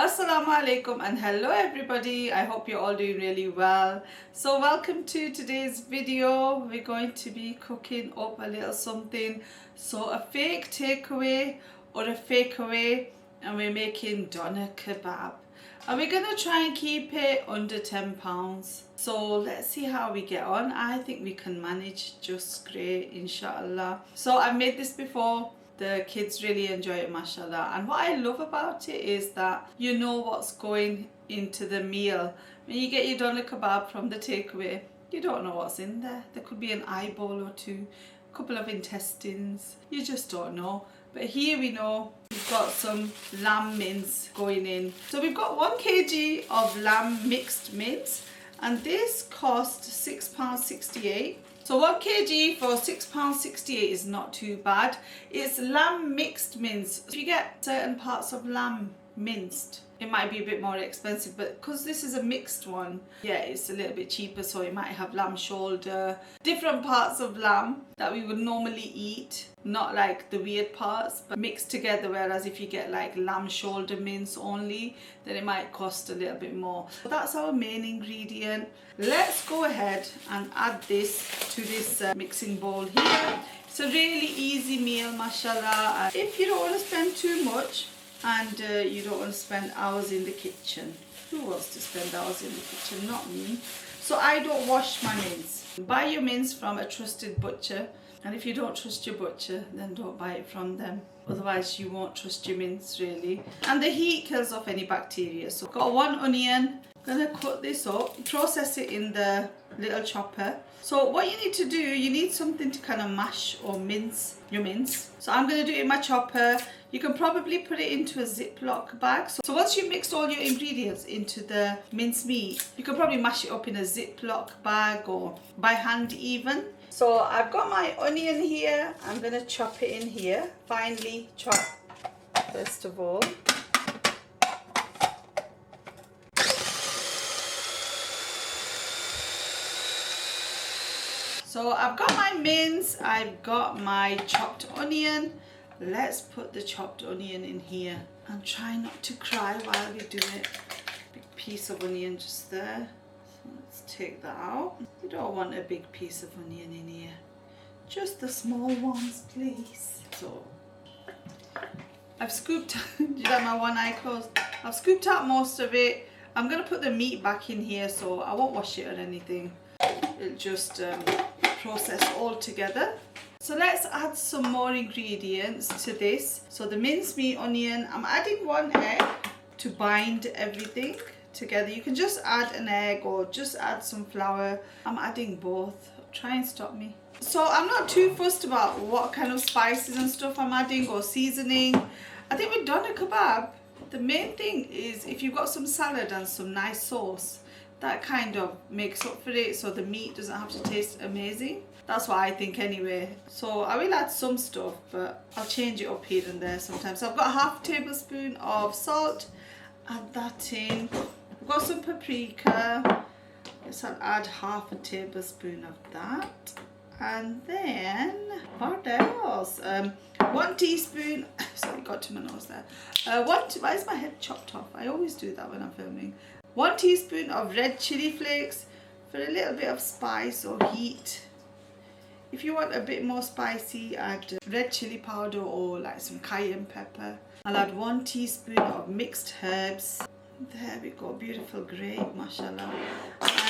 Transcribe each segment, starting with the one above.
Assalamu alaikum and hello everybody. I hope you're all doing really well. So welcome to today's video. We're going to be cooking up a little something. So a fake takeaway or a fake away, and we're making doner kebab. And we're going to try and keep it under £10. So let's see how we get on. I think we can manage just great, inshallah. So I've made this before. The kids really enjoy it, mashallah. And what I love about it is that you know what's going into the meal. When you get your doner kebab from the takeaway, you don't know what's in there. There could be an eyeball or two, a couple of intestines. You just don't know. But here we know we've got some lamb mince going in. So we've got 1 kg of lamb mixed mince, and this cost £6.68. So 1 kg for £6.68 is not too bad. It's lamb mixed mince. If you get certain parts of lamb minced, it might be a bit more expensive, but because this is a mixed one, yeah, it's a little bit cheaper. So it might have lamb shoulder, different parts of lamb that we would normally eat, not like the weird parts, but mixed together. Whereas if you get like lamb shoulder mince only, then it might cost a little bit more. So that's our main ingredient. Let's go ahead and add this to this mixing bowl here. It's a really easy meal, mashallah. If you don't want to spend too much, and you don't want to spend hours in the kitchen. Who wants to spend hours in the kitchen? Not me. So I don't wash my mince. Buy your mince from a trusted butcher, and if you don't trust your butcher, then don't buy it from them. Otherwise you won't trust your mince really. And the heat kills off any bacteria. So I've got 1 onion. I'm gonna cut this up, process it in the little chopper. So what you need to do, you need something to kind of mash or mince your mince. So I'm going to do it in my chopper. You can probably put it into a Ziploc bag. So once you mixed all your ingredients into the mince meat, you can probably mash it up in a Ziploc bag or by hand even. So I've got my onion here. I'm going to chop it in here, finely chop first of all. So I've got my mince, I've got my chopped onion. Let's put the chopped onion in here and try not to cry while we do it. Big piece of onion just there. So let's take that out. You don't want a big piece of onion in here. Just the small ones, please. So I've scooped, did you like my one eye closed? I've scooped out most of it. I'm going to put the meat back in here, so I won't wash it or anything. It'll just process all together. So let's add some more ingredients to this. So the mincemeat, onion, I'm adding 1 egg to bind everything together. You can just add an egg or just add some flour. I'm adding both. Try and stop me. So I'm not too fussed about what kind of spices and stuff I'm adding or seasoning. I think with doner kebab, the main thing is if you've got some salad and some nice sauce, that kind of makes up for it, so the meat doesn't have to taste amazing. That's what I think anyway. So I will add some stuff, but I'll change it up here and there sometimes. So I've got ½ tablespoon of salt. Add that in. I've got some paprika. Yes, I'll add ½ tablespoon of that. And then what else? 1 teaspoon. Sorry, got to my nose there. Why is my head chopped off? I always do that when I'm filming. 1 teaspoon of red chili flakes for a little bit of spice or heat. If you want a bit more spicy, add red chili powder or like some cayenne pepper. I'll add 1 teaspoon of mixed herbs. There we go, beautiful, great, mashallah.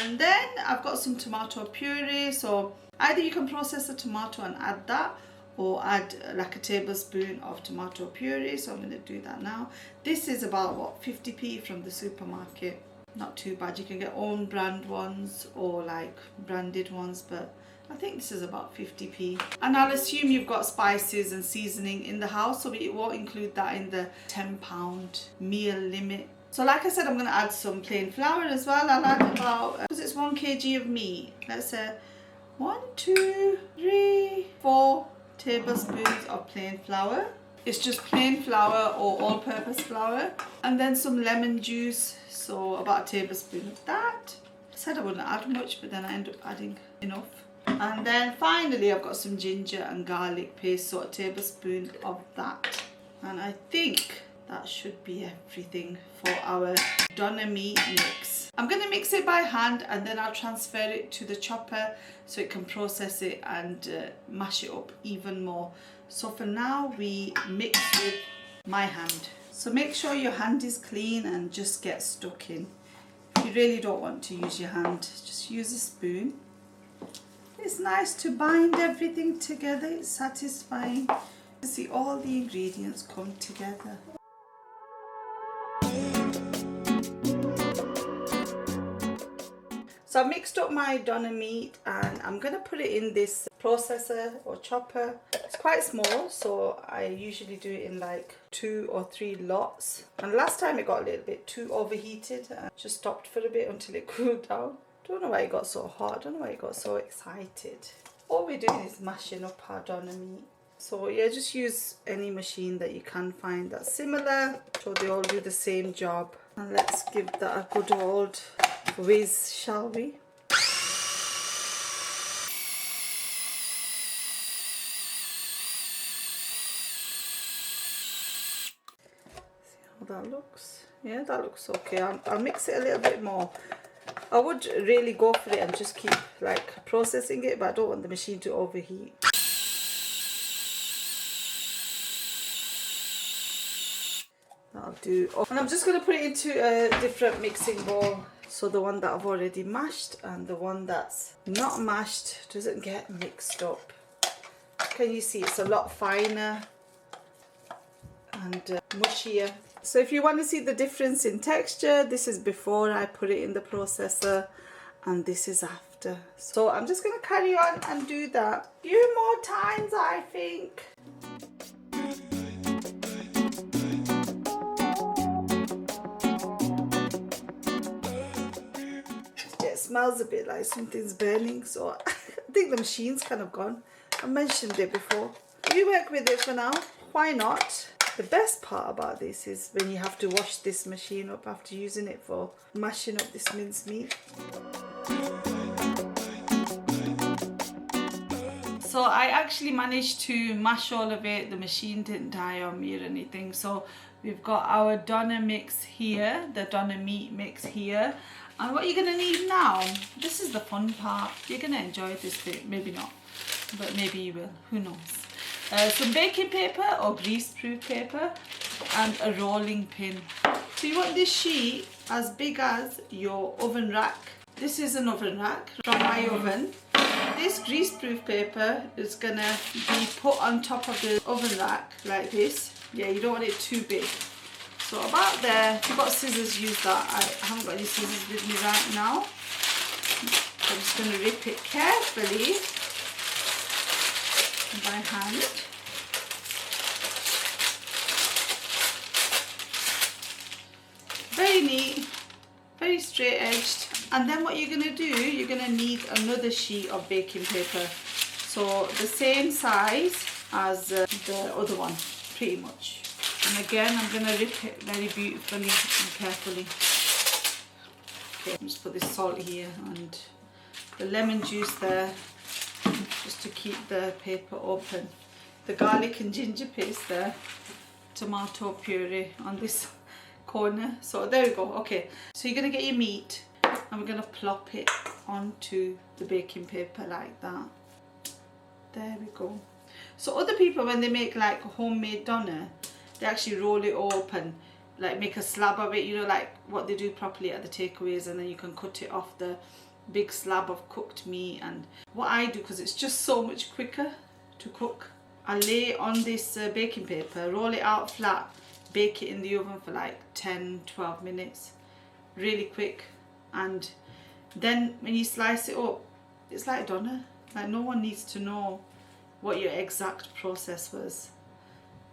And then I've got some tomato puree. So either you can process the tomato and add that, or add like a tablespoon of tomato puree. So I'm going to do that now. This is about what, 50p from the supermarket. Not too bad. You can get own brand ones or like branded ones, but I think this is about 50p. And I'll assume you've got spices and seasoning in the house, so it won't include that in the £10 meal limit. So like I said, I'm going to add some plain flour as well. I'll add about, because it's 1 kg of meat, let's say 1, 2, 3, 4 tablespoons of plain flour. It's just plain flour or all-purpose flour. And then some lemon juice, so about a tablespoon of that. I said I wouldn't add much, but then I end up adding enough. And then finally I've got some ginger and garlic paste, so a tablespoon of that. And I think that should be everything for our doner meat mix. I'm going to mix it by hand and then I'll transfer it to the chopper so it can process it and mash it up even more. So for now we mix with my hand. So make sure your hand is clean and just get stuck in. If you really don't want to use your hand, just use a spoon. It's nice to bind everything together, it's satisfying to see all the ingredients come together. So I've mixed up my doner meat and I'm going to put it in this processor or chopper. It's quite small, so I usually do it in like 2 or 3 lots. And last time it got a little bit too overheated and just stopped for a bit until it cooled down. Don't know why it got so hot, don't know why it got so excited. All we're doing is mashing up our doner meat. So yeah, just use any machine that you can find that's similar, so they all do the same job. And let's give that a good old whiz, shall we? See how that looks? Yeah, that looks okay. I'll mix it a little bit more. I would really go for it and just keep like processing it, but I don't want the machine to overheat. That'll do. And I'm just going to put it into a different mixing bowl. So the one that I've already mashed and the one that's not mashed doesn't get mixed up. Can you see it's a lot finer and mushier. So if you want to see the difference in texture, this is before I put it in the processor and this is after. So I'm just going to carry on and do that a few more times, I think. It smells a bit like something's burning, so I think the machine's kind of gone. I mentioned it before. We work with it for now. Why not? The best part about this is when you have to wash this machine up after using it for mashing up this mincemeat. So I actually managed to mash all of it. The machine didn't die on me or anything. So we've got our doner mix here, the doner meat mix here. And what you're going to need now, this is the fun part. You're going to enjoy this bit. Maybe not, but maybe you will. Who knows? Some baking paper or greaseproof paper and a rolling pin. So you want this sheet as big as your oven rack. This is an oven rack from my oven. This greaseproof paper is gonna be put on top of the oven rack like this. Yeah, you don't want it too big. So about there. If you've got scissors, use that. I haven't got any scissors with me right now. I'm just gonna rip it carefully by hand. Very neat, very straight edged. And then what you're going to do, you're going to need another sheet of baking paper. So the same size as the other one, pretty much. And again, I'm going to rip it very beautifully and carefully. Okay, just put this salt here and the lemon juice there, just to keep the paper open. The garlic and ginger paste there, tomato puree on this corner. So there we go. Okay, so you're going to get your meat and we're going to plop it onto the baking paper like that. There we go. So other people, when they make like a homemade doner, they actually roll it open, like make a slab of it, you know, like what they do properly at the takeaways, and then you can cut it off the big slab of cooked meat. And what I do, because it's just so much quicker to cook, I lay on this baking paper, roll it out flat, bake it in the oven for like 10-12 minutes, really quick. And then when you slice it up, it's like doner. Like no one needs to know what your exact process was.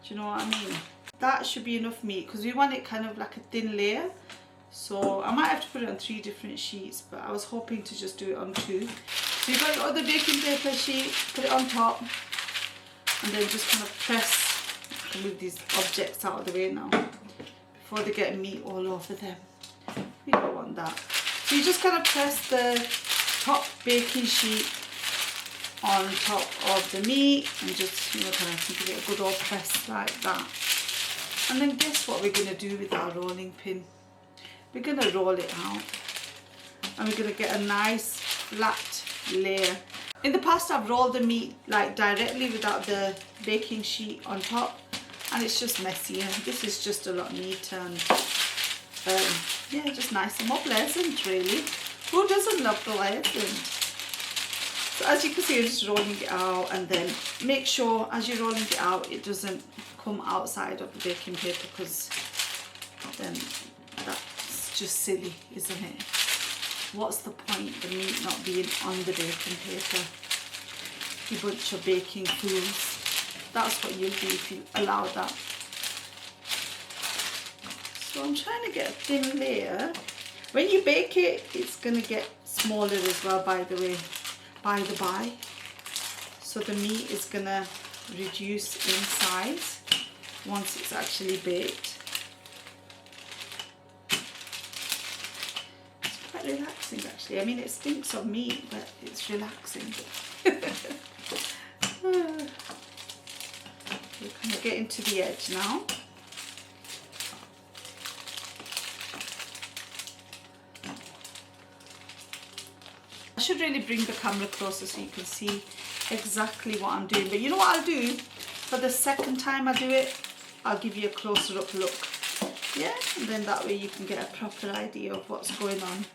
Do you know what I mean? That should be enough meat, because we want it kind of like a thin layer. So I might have to put it on 3 different sheets, but I was hoping to just do it on 2. So you've got your other baking paper sheet, put it on top, and then just kind of press. I can move these objects out of the way now before they get meat all over them. We don't want that. So you just kind of press the top baking sheet on top of the meat and just, you know, kind of give it a good old press like that. And then guess what we're going to do with our rolling pin? We're going to roll it out. And we're going to get a nice flat layer. In the past I've rolled the meat like directly without the baking sheet on top, and it's just messier. This is just a lot neater and yeah, just nice and more pleasant really. Who doesn't love pleasant? So as you can see, I'm just rolling it out, and then make sure as you're rolling it out it doesn't come outside of the baking paper, because then that's just silly, isn't it? What's the point, the meat not being on the baking paper? You bunch of baking fools. That's what you'll do if you allow that. So I'm trying to get a thin layer. When you bake it, it's going to get smaller as well, by the way, by the by. So the meat is going to reduce in size once it's actually baked. Relaxing actually. I mean, it stinks of meat, but it's relaxing. We're kind of getting to the edge now. I should really bring the camera closer so you can see exactly what I'm doing. But you know what I'll do? For the second time I do it, I'll give you a closer up look. Yeah, and then that way you can get a proper idea of what's going on,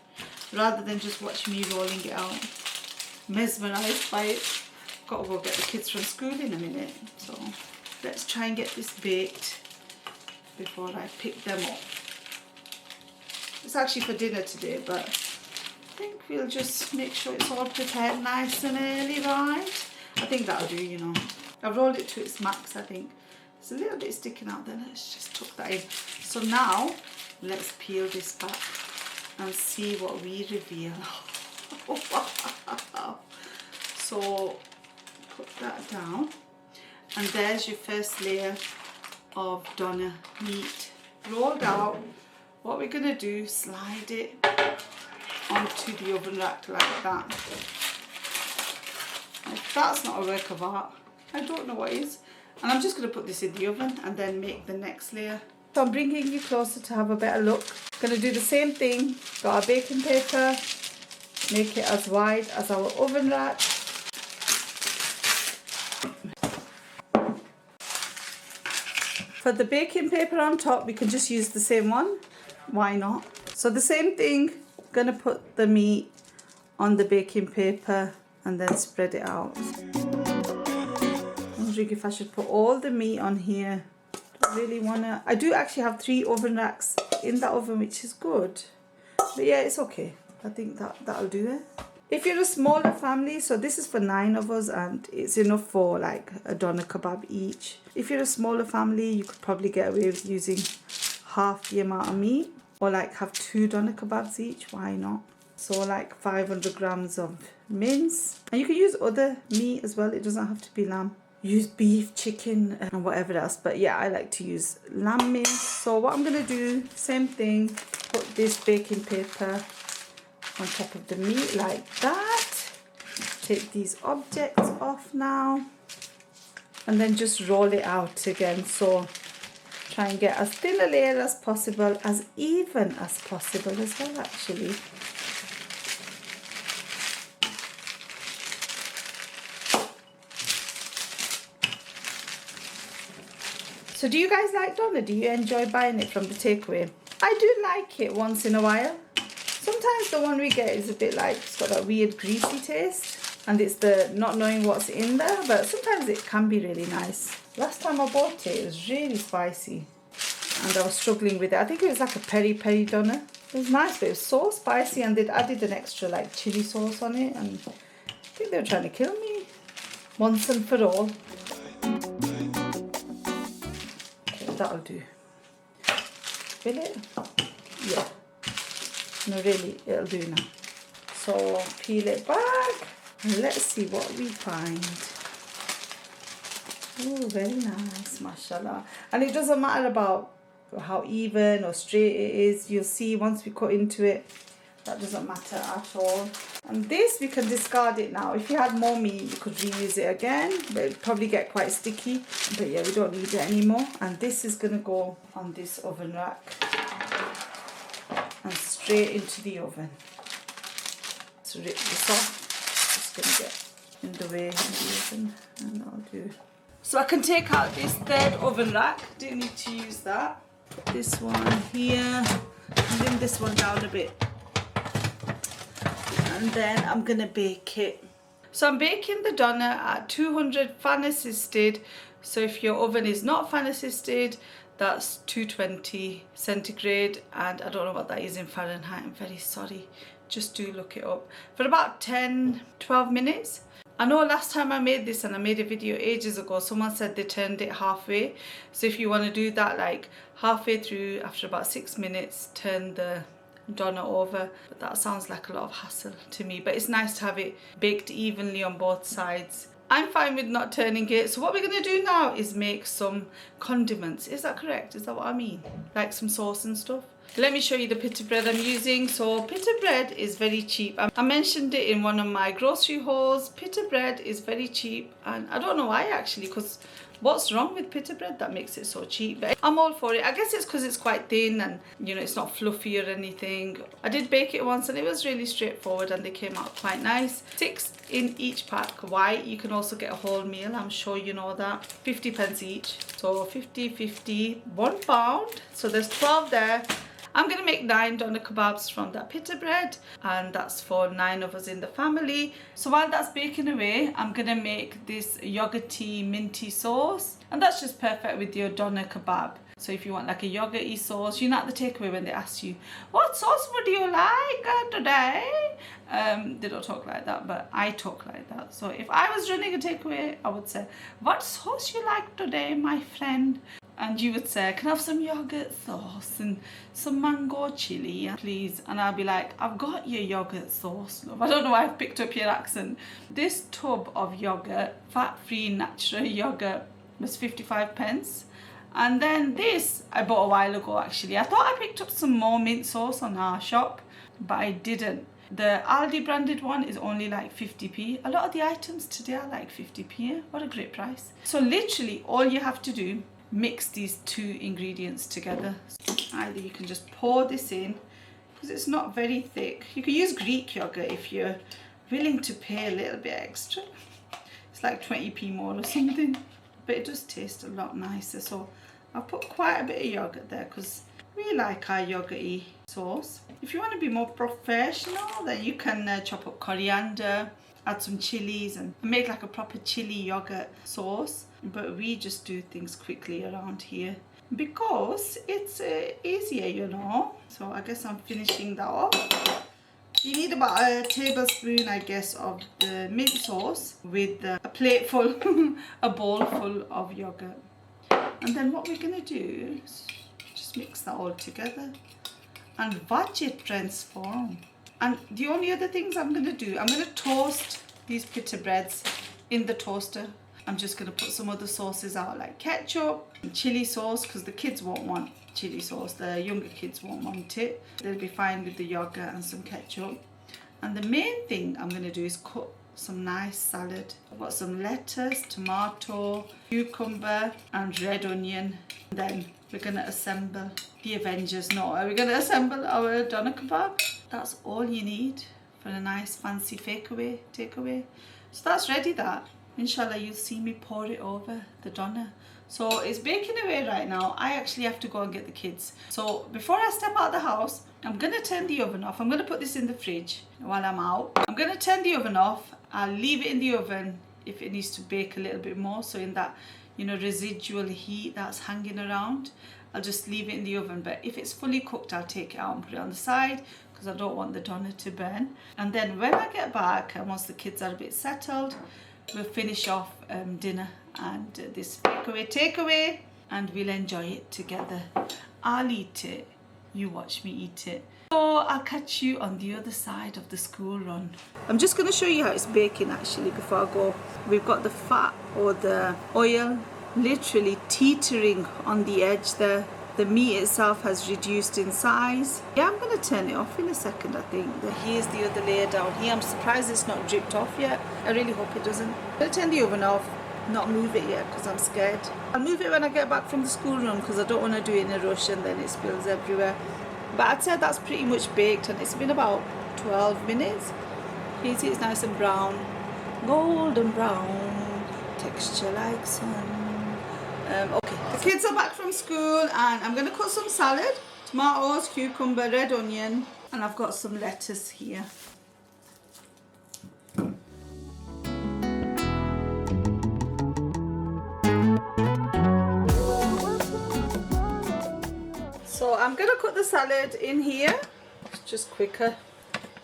rather than just watch me rolling it out. Mesmerised by it. Got to go get the kids from school in a minute. So let's try and get this baked before I pick them up. It's actually for dinner today, but I think we'll just make sure it's all prepared nice and early, right? I think that'll do, you know. I've rolled it to its max, I think. It's a little bit sticking out there. Let's just tuck that in. So now let's peel this back and see what we reveal. Wow. So put that down, and there's your first layer of doner meat rolled out. What we're going to do, slide it onto the oven rack like that. If that's not a work of art, I don't know what is. And I'm just going to put this in the oven and then make the next layer. So I'm bringing you closer to have a better look. Going to do the same thing. Got our baking paper, make it as wide as our oven rack. For the baking paper on top, we can just use the same one. Why not? So the same thing, going to put the meat on the baking paper and then spread it out. I'm wondering if I should put all the meat on here. Don't really wanna. I do actually have 3 oven racks in that oven, which is good. But yeah, it's okay. I think that'll do it. If you're a smaller family, so this is for 9 of us and it's enough for like a doner kebab each. If you're a smaller family, you could probably get away with using half the amount of meat, or like have 2 doner kebabs each. Why not? So like 500 grams of mince, and you can use other meat as well. It doesn't have to be lamb. Use beef, chicken and whatever else, but yeah, I like to use lamb mince. So what I'm gonna do, same thing, put this baking paper on top of the meat like that. Take these objects off now, and then just roll it out again. So try and get as thin a layer as possible, as even as possible as well actually. So do you guys like doner? Do you enjoy buying it from the takeaway? I do like it once in a while. Sometimes the one we get is a bit like, it's got that weird greasy taste, and it's the not knowing what's in there, but sometimes it can be really nice. Last time I bought it, it was really spicy and I was struggling with it. I think it was like a peri-peri doner. It was nice, but it was so spicy, and they'd added an extra like chili sauce on it, and I think they were trying to kill me once and for all. That'll do. Will it? Yeah. No, really, it'll do now. So peel it back and let's see what we find. Oh, very nice, mashallah. And it doesn't matter about how even or straight it is. You'll see once we cut into it That doesn't matter at all. And this, we can discard it now. If you had more meat, you could reuse it again, but it'll probably get quite sticky. But yeah, we don't need it anymore. And this is going to go on this oven rack and straight into the oven. So rip this off. Just going to get in the way of the oven, and I'll do. So I can take out this third oven rack. Didn't need to use that. Put this one here, and bring this one down a bit. And then I'm gonna bake it. So I'm baking the doner at 200 fan assisted. So if your oven is not fan assisted, that's 220 centigrade, and I don't know what that is in Fahrenheit. I'm very sorry. Just do look it up. For about 10-12 minutes. I know last time I made this, and I made a video ages ago, someone said they turned it halfway. So if you want to do that, like halfway through, after about 6 minutes, turn the doner over. But that sounds like a lot of hassle to me, but it's nice to have it baked evenly on both sides. I'm fine with not turning it. So what we're going to do now is make some condiments. Is that correct? Is that what I mean? Like some sauce and stuff. Let me show you the pita bread I'm using. So pita bread is very cheap. I mentioned it in one of my grocery hauls. Pita bread is very cheap, and I don't know why actually, because what's wrong with pita bread that makes it so cheap? But I'm all for it. I guess it's because it's quite thin and, you know, it's not fluffy or anything. I did bake it once and it was really straightforward, and they came out quite nice. 6 in each pack. White. You can also get a whole meal. I'm sure you know that. 50p each. So 50, 1 pound. So there's 12 there. I'm going to make 9 doner kebabs from that pita bread, and that's for 9 of us in the family. So while that's baking away, I'm going to make this yogurty minty sauce, and that's just perfect with your doner kebab. So if you want like a yogurty sauce, you know at the takeaway when they ask you, what sauce would you like today? They don't talk like that, but I talk like that. So if I was running a takeaway, I would say, what sauce you like today, my friend? And you would say, can I have some yogurt sauce and some mango chili, please? And I'll be like, I've got your yogurt sauce, love. I don't know why I've picked up your accent. This tub of yogurt, fat-free natural yogurt, was 55p. And then this I bought a while ago actually. I thought I picked up some more mint sauce on our shop, but I didn't. The Aldi branded one is only like 50p. A lot of the items today are like 50p. What a great price. So literally all you have to do, mix these 2 ingredients together. So either you can just pour this in, because it's not very thick. You can use Greek yogurt if you're willing to pay a little bit extra. It's like 20p more or something, but it does taste a lot nicer. So I'll put quite a bit of yogurt there because we like our yogurty sauce. If you want to be more professional, then you can chop up coriander, add some chilies and make like a proper chili yogurt sauce. But we just do things quickly around here because it's easier, you know. So I guess I'm finishing that off. You need about a tablespoon, I guess, of the mint sauce with a plate full, a bowl full of yogurt. And then what we're going to do is just mix that all together and watch it transform. And the only other things I'm going to do, I'm going to toast these pita breads in the toaster. I'm just going to put some other sauces out like ketchup and chili sauce, because the kids won't want chili sauce. The younger kids won't want it. They'll be fine with the yogurt and some ketchup. And the main thing I'm going to do is cut some nice salad. I've got some lettuce, tomato, cucumber and red onion. And then we're going to assemble the Avengers. No, are we going to assemble our doner kebab? That's all you need for a nice fancy takeaway. So that's ready, that. Inshallah, you'll see me pour it over the doner. So it's baking away right now. I actually have to go and get the kids. So before I step out of the house, I'm going to turn the oven off. I'm going to put this in the fridge while I'm out. I'm going to turn the oven off. I'll leave it in the oven if it needs to bake a little bit more. So in that, you know, residual heat that's hanging around, I'll just leave it in the oven. But if it's fully cooked, I'll take it out and put it on the side because I don't want the doner to burn. And then when I get back, and once the kids are a bit settled, we'll finish off dinner and this takeaway, and we'll enjoy it together. I'll eat it, you watch me eat it. So I'll catch you on the other side of the school run. I'm just going to show you how it's baking actually before I go. We've got the fat or the oil literally teetering on the edge there. the meat itself has reduced in size. Yeah, I'm going to turn it off in a second, I think. Here's the other layer down here. I'm surprised it's not dripped off yet. I really hope it doesn't. I'm going to turn the oven off, not move it yet because I'm scared. I'll move it when I get back from the school run because I don't want to do it in a rush and then it spills everywhere. But I'd say that's pretty much baked and it's been about 12 minutes. You can see it's nice and brown, golden brown, texture like sun. Okay, the kids are back from school and I'm going to cut some salad, tomatoes, cucumber, red onion, and I've got some lettuce here. So I'm going to cut the salad in here, it's just quicker,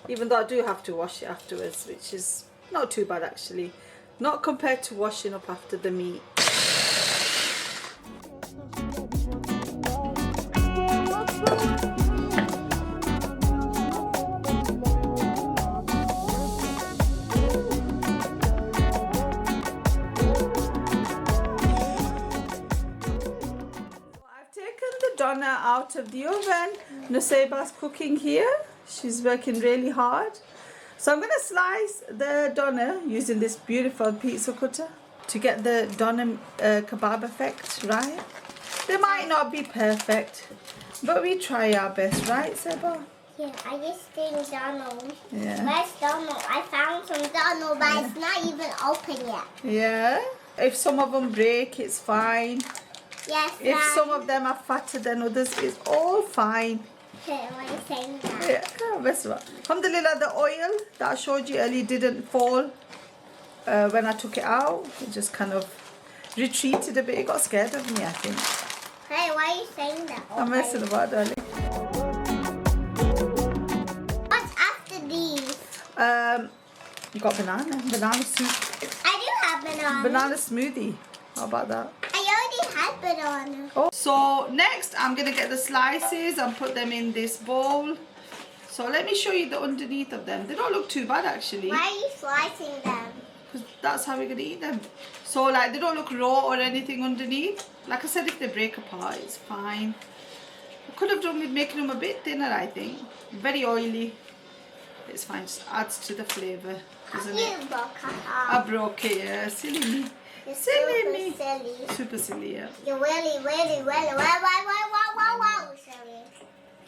even though I do have to wash it afterwards, which is not too bad actually, not compared to washing up after the meat. Donna out of the oven. Nuseba's cooking here. She's working really hard. So I'm going to slice the doner using this beautiful pizza cutter to get the doner kebab effect right. They might not be perfect, but we try our best, right, Seba? Yeah, I just think Donald. Yeah. Where's Donald? I found some Donald, but it's not even open yet. Yeah. If some of them break, it's fine. Yes, If Dad. some of them are fatter than others, it's all fine. Okay, why are you saying that? Yeah, best of all. Alhamdulillah, the oil that I showed you earlier didn't fall when I took it out. It just kind of retreated a bit. It got scared of me, I think. Hey, why are you saying that? I'm messing about, darling. What's after these? You got banana soup, I do have banana. banana smoothie. How about that? I already had banana. Oh. So next I'm gonna get the slices and put them in this bowl. So let me show you the underneath of them. They don't look too bad actually, Why are you slicing them? because that's how we're gonna eat them. So like they don't look raw or anything underneath. Like I said, if they break apart, it's fine. I could have done with making them a bit thinner, I think. Very oily. It's fine, just adds to the flavour, doesn't it? You broke I broke it, yeah. Silly me. You're Silly super me. silly. Super silly, yeah. You're really wow, silly.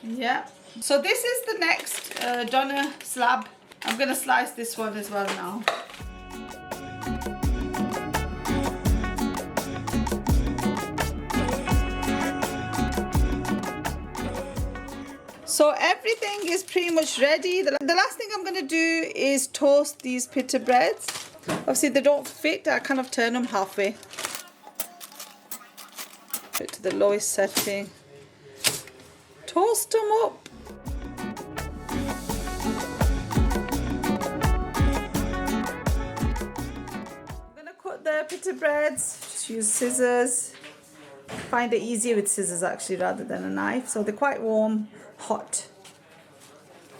Yeah. So this is the next doner slab. I'm going to slice this one as well now. So everything is pretty much ready. The last thing I'm going to do is toast these pita breads. Obviously they don't fit, I kind of turn them halfway. Put it to the lowest setting. Toast them up. I'm going to cut the pita breads. Just use scissors. Find it easier with scissors actually rather than a knife. So they're quite warm, hot.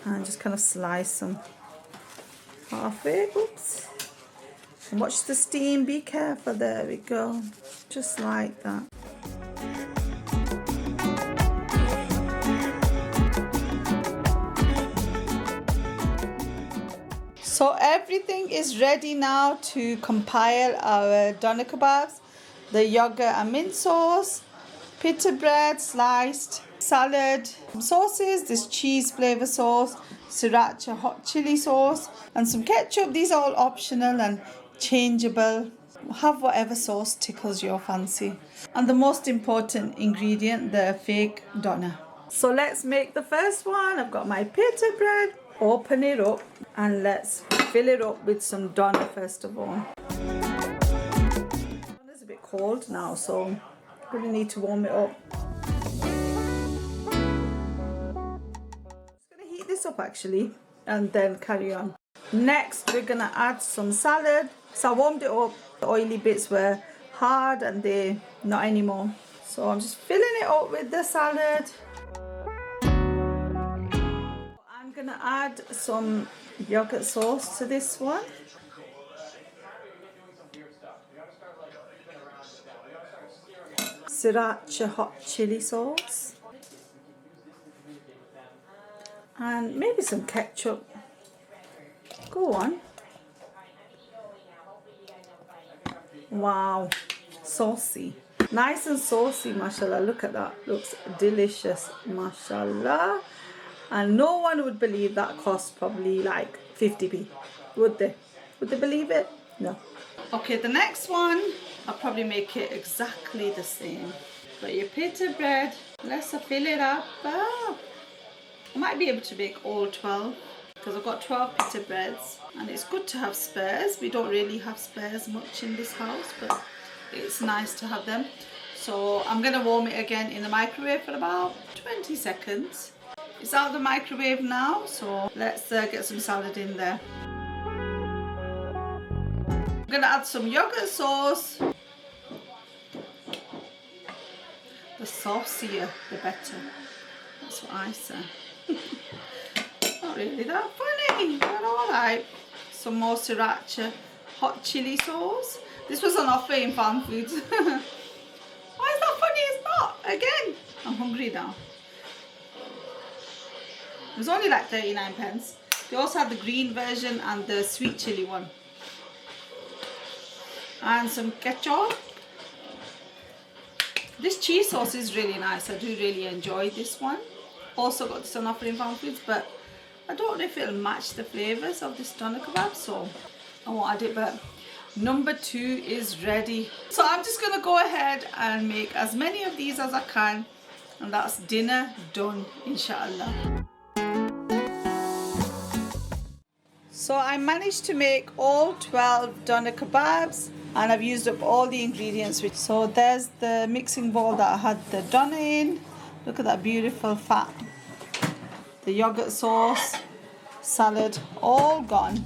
And just kind of slice them halfway. Oops. And watch the steam, be careful, there we go. Just like that. So everything is ready now to compile our doner kebabs. The yogurt and mint sauce, pita bread sliced, salad, sauces, this cheese flavour sauce, sriracha hot chili sauce, and some ketchup. These are all optional and changeable. Have whatever sauce tickles your fancy. And the most important ingredient, the fake doner. So let's make the first one. I've got my pita bread. Open it up and let's fill it up with some doner first of all. It's a bit cold now, so I'm going to need to warm it up. I'm going to heat this up actually and then carry on. Next we're going to add some salad. So I warmed it up. The oily bits were hard and they're not anymore. So I'm just filling it up with the salad. I'm going to add some yogurt sauce to this one. sriracha hot chili sauce. And maybe some ketchup. Go on. Wow, saucy. Nice and saucy, mashallah. Look at that. Looks delicious, mashallah. And no one would believe that cost probably like 50p. Would they? Would they believe it? No. Okay, the next one, I'll probably make it exactly the same. But your pita bread, let's fill it up. I might be able to make all 12 because I've got 12 pita breads, and it's good to have spares. We don't really have spares much in this house, but it's nice to have them. So I'm going to warm it again in the microwave for about 20 seconds. It's out of the microwave now, so let's get some salad in there. I'm going to add some yogurt sauce. The saucier, the better. That's what I say. Not really that funny, but alright. Some more sriracha hot chili sauce. This was on offer in Farm Foods. Why is that funny? It's not. Again, I'm hungry now. It was only like 39p. They also had the green version and the sweet chili one. And some ketchup. This cheese sauce is really nice. I do really enjoy this one. Also got this on offer in Farm Foods, but I don't know if it'll match the flavours of this doner kebab, so I won't add it. But number 2 is ready. So I'm just going to go ahead and make as many of these as I can, and that's dinner done, inshallah. So I managed to make all 12 doner kebabs, and I've used up all the ingredients. So there's the mixing bowl that I had the doner in. Look at that beautiful fat. The yogurt sauce, salad, all gone.